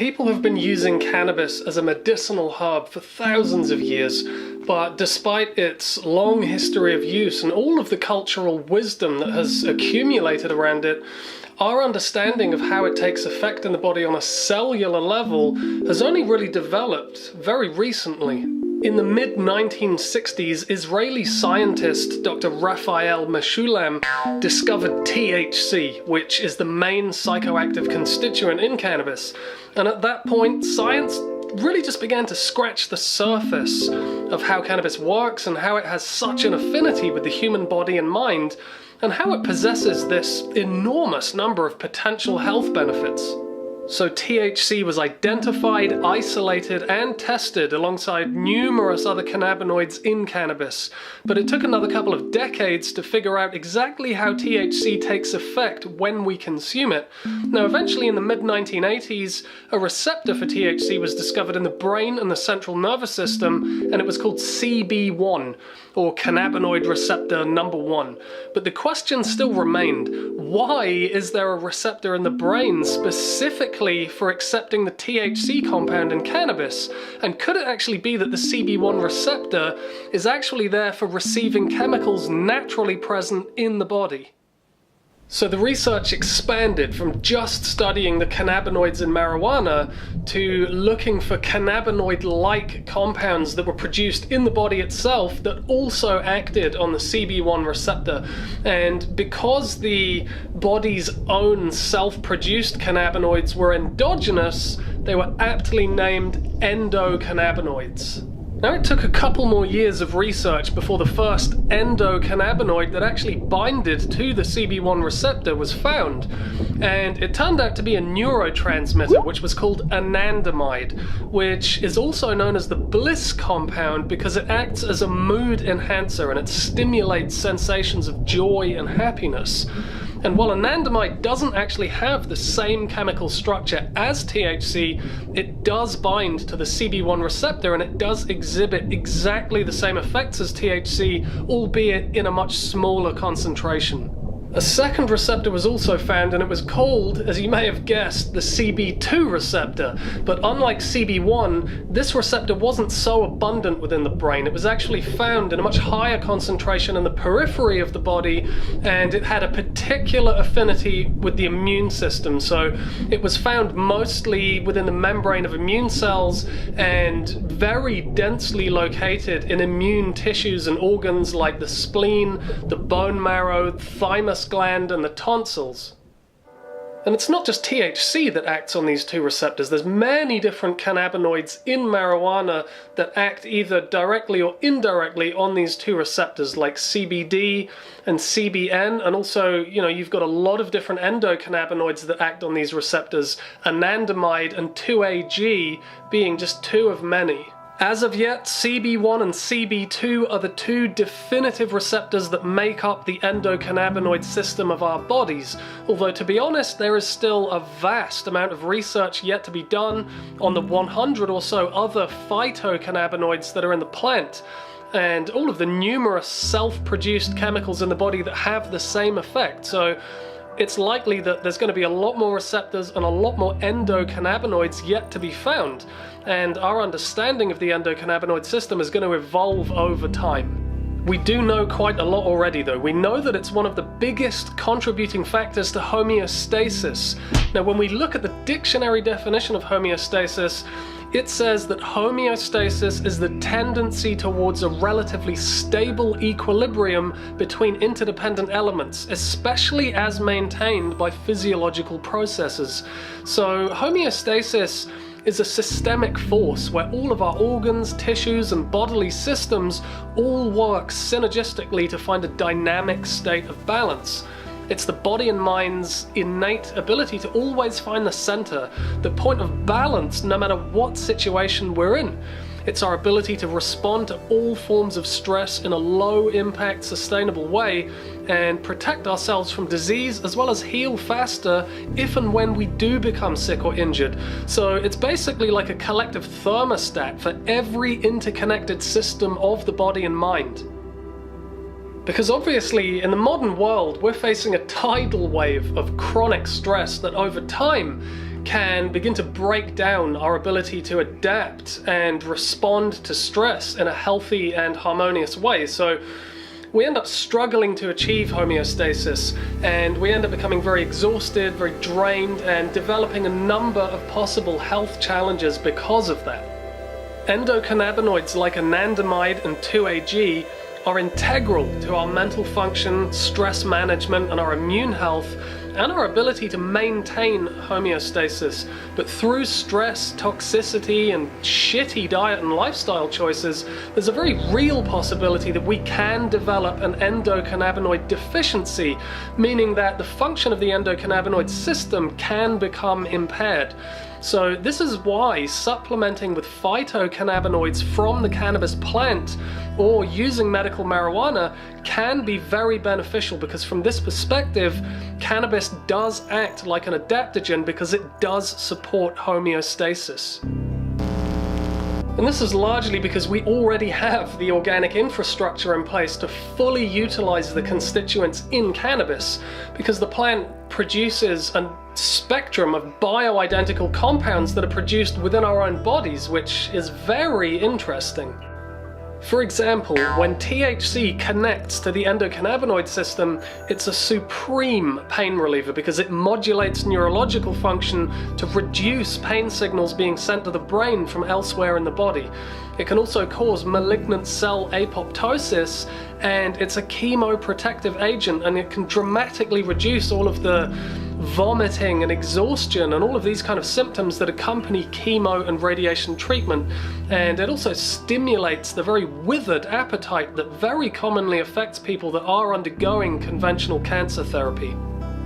People have been using cannabis as a medicinal herb for thousands of years, but despite its long history of use and all of the cultural wisdom that has accumulated around it, our understanding of how it takes effect in the body on a cellular level has only really developed very recently. In the mid-1960s, Israeli scientist Dr. Raphael Mechoulam discovered THC, which is the main psychoactive constituent in cannabis. And at that point, science really just began to scratch the surface of how cannabis works and how it has such an affinity with the human body and mind, and how it possesses this enormous number of potential health benefits. So THC was identified, isolated, and tested alongside numerous other cannabinoids in cannabis, but it took another couple of decades to figure out exactly how THC takes effect when we consume it. Now, eventually in the mid-1980s, a receptor for THC was discovered in the brain and the central nervous system, and it was called CB1, or cannabinoid receptor number 1. But the question still remained, why is there a receptor in the brain specifically for accepting the THC compound in cannabis? And could it actually be that the CB1 receptor is actually there for receiving chemicals naturally present in the body? So the research expanded from just studying the cannabinoids in marijuana to looking for cannabinoid-like compounds that were produced in the body itself that also acted on the CB1 receptor. And because the body's own self-produced cannabinoids were endogenous, they were aptly named endocannabinoids. Now, it took a couple more years of research before the first endocannabinoid that actually binded to the CB1 receptor was found, and it turned out to be a neurotransmitter which was called anandamide, which is also known as the bliss compound because it acts as a mood enhancer and it stimulates sensations of joy and happiness. And while anandamide doesn't actually have the same chemical structure as THC, it does bind to the CB1 receptor and it does exhibit exactly the same effects as THC, albeit in a much smaller concentration. A second receptor was also found, and it was called, as you may have guessed, the CB2 receptor. But unlike CB1, this receptor wasn't so abundant within the brain. It was actually found in a much higher concentration in the periphery of the body, and it had a particular affinity with the immune system. So it was found mostly within the membrane of immune cells and very densely located in immune tissues and organs like the spleen, the bone marrow, thymus gland, and the tonsils. And it's not just THC that acts on these two receptors. There's many different cannabinoids in marijuana that act either directly or indirectly on these two receptors, like CBD and CBN, and also, you've got a lot of different endocannabinoids that act on these receptors, anandamide and 2-AG being just two of many. As of yet, CB1 and CB2 are the two definitive receptors that make up the endocannabinoid system of our bodies, although to be honest, there is still a vast amount of research yet to be done on the 100 or so other phytocannabinoids that are in the plant, and all of the numerous self-produced chemicals in the body that have the same effect. So it's likely that there's going to be a lot more receptors and a lot more endocannabinoids yet to be found, and our understanding of the endocannabinoid system is going to evolve over time. We do know quite a lot already though. We know that it's one of the biggest contributing factors to homeostasis. Now, when we look at the dictionary definition of homeostasis, it says that homeostasis is the tendency towards a relatively stable equilibrium between interdependent elements, especially as maintained by physiological processes. So homeostasis is a systemic force where all of our organs, tissues, and bodily systems all work synergistically to find a dynamic state of balance. It's the body and mind's innate ability to always find the center, the point of balance, no matter what situation we're in. It's our ability to respond to all forms of stress in a low-impact, sustainable way and protect ourselves from disease, as well as heal faster if and when we do become sick or injured. So it's basically like a collective thermostat for every interconnected system of the body and mind. Because obviously, in the modern world, we're facing a tidal wave of chronic stress that over time can begin to break down our ability to adapt and respond to stress in a healthy and harmonious way. So we end up struggling to achieve homeostasis, and we end up becoming very exhausted, very drained, and developing a number of possible health challenges because of that. Endocannabinoids like anandamide and 2-AG are integral to our mental function, stress management, and our immune health, and our ability to maintain homeostasis. But through stress, toxicity, and shitty diet and lifestyle choices, there's a very real possibility that we can develop an endocannabinoid deficiency, meaning that the function of the endocannabinoid system can become impaired. So this is why supplementing with phytocannabinoids from the cannabis plant or using medical marijuana can be very beneficial, because from this perspective, cannabis does act like an adaptogen because it does support homeostasis. And this is largely because we already have the organic infrastructure in place to fully utilize the constituents in cannabis, because the plant produces a spectrum of bioidentical compounds that are produced within our own bodies, which is very interesting. For example, when THC connects to the endocannabinoid system, it's a supreme pain reliever because it modulates neurological function to reduce pain signals being sent to the brain from elsewhere in the body. It can also cause malignant cell apoptosis, and it's a chemoprotective agent, and it can dramatically reduce all of the vomiting and exhaustion and all of these kind of symptoms that accompany chemo and radiation treatment. And it also stimulates the very withered appetite that very commonly affects people that are undergoing conventional cancer therapy.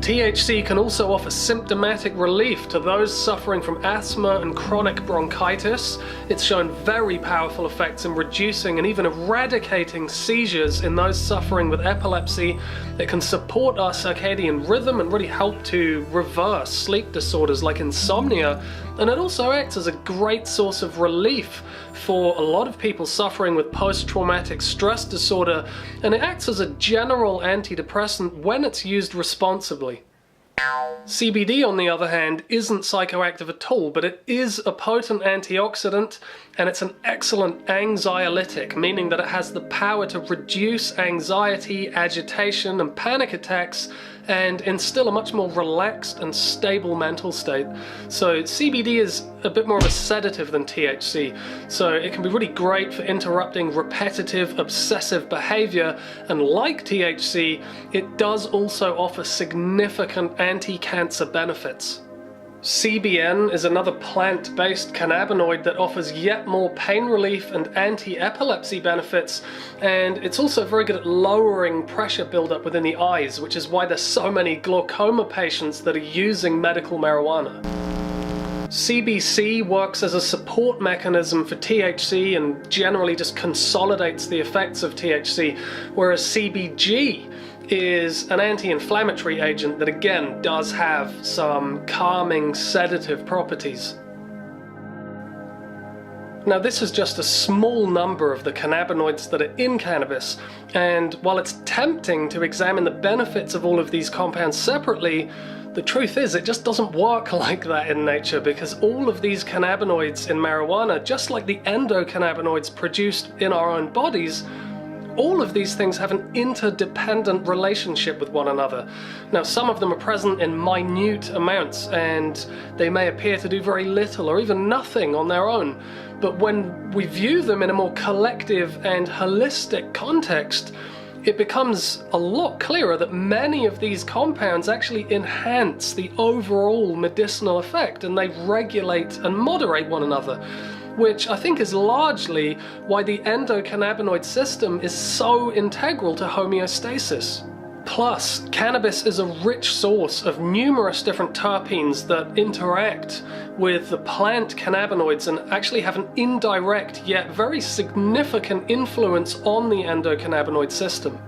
THC can also offer symptomatic relief to those suffering from asthma and chronic bronchitis. It's shown very powerful effects in reducing and even eradicating seizures in those suffering with epilepsy. It can support our circadian rhythm and really help to reverse sleep disorders like insomnia. And it also acts as a great source of relief for a lot of people suffering with post-traumatic stress disorder, and it acts as a general antidepressant when it's used responsibly. CBD, on the other hand, isn't psychoactive at all, but it is a potent antioxidant, and it's an excellent anxiolytic, meaning that it has the power to reduce anxiety, agitation, and panic attacks, and instill a much more relaxed and stable mental state. So CBD is a bit more of a sedative than THC, so it can be really great for interrupting repetitive, obsessive behavior, and like THC, it does also offer significant anti-cancer benefits. CBN is another plant-based cannabinoid that offers yet more pain relief and anti-epilepsy benefits, and it's also very good at lowering pressure buildup within the eyes, which is why there's so many glaucoma patients that are using medical marijuana. CBC works as a support mechanism for THC and generally just consolidates the effects of THC, whereas CBG is an anti-inflammatory agent that again does have some calming, sedative properties. Now, this is just a small number of the cannabinoids that are in cannabis, and while it's tempting to examine the benefits of all of these compounds separately, the truth is it just doesn't work like that in nature, because all of these cannabinoids in marijuana, just like the endocannabinoids produced in our own bodies, all of these things have an interdependent relationship with one another. Now, some of them are present in minute amounts, and they may appear to do very little or even nothing on their own. But when we view them in a more collective and holistic context, it becomes a lot clearer that many of these compounds actually enhance the overall medicinal effect, and they regulate and moderate one another, which I think is largely why the endocannabinoid system is so integral to homeostasis. Plus, cannabis is a rich source of numerous different terpenes that interact with the plant cannabinoids and actually have an indirect yet very significant influence on the endocannabinoid system.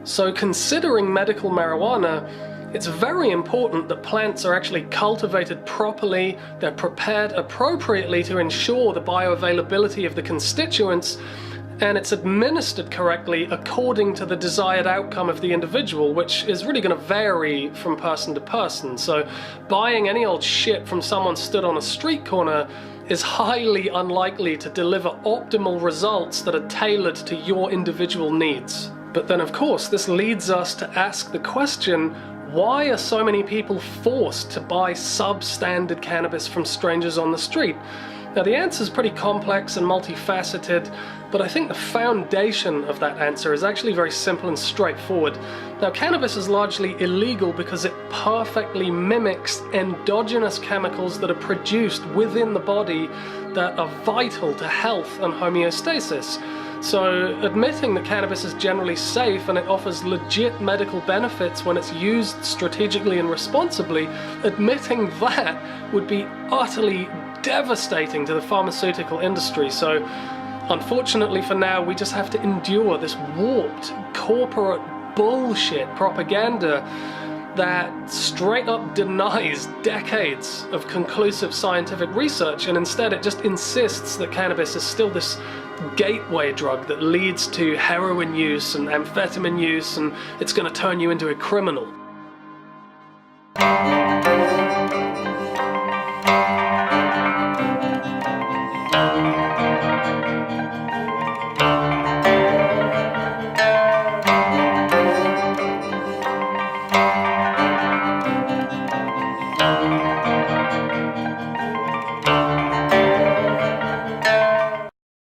So, considering medical marijuana, it's very important that plants are actually cultivated properly, they're prepared appropriately to ensure the bioavailability of the constituents, and it's administered correctly according to the desired outcome of the individual, which is really going to vary from person to person. So buying any old shit from someone stood on a street corner is highly unlikely to deliver optimal results that are tailored to your individual needs. But then, of course, this leads us to ask the question, why are so many people forced to buy substandard cannabis from strangers on the street? Now, the answer is pretty complex and multifaceted, but I think the foundation of that answer is actually very simple and straightforward. Now, cannabis is largely illegal because it perfectly mimics endogenous chemicals that are produced within the body that are vital to health and homeostasis. So admitting that cannabis is generally safe and it offers legit medical benefits when it's used strategically and responsibly, admitting that would be utterly devastating to the pharmaceutical industry. So unfortunately for now, we just have to endure this warped corporate bullshit propaganda that straight up denies decades of conclusive scientific research, and instead it just insists that cannabis is still this gateway drug that leads to heroin use and amphetamine use, and it's going to turn you into a criminal.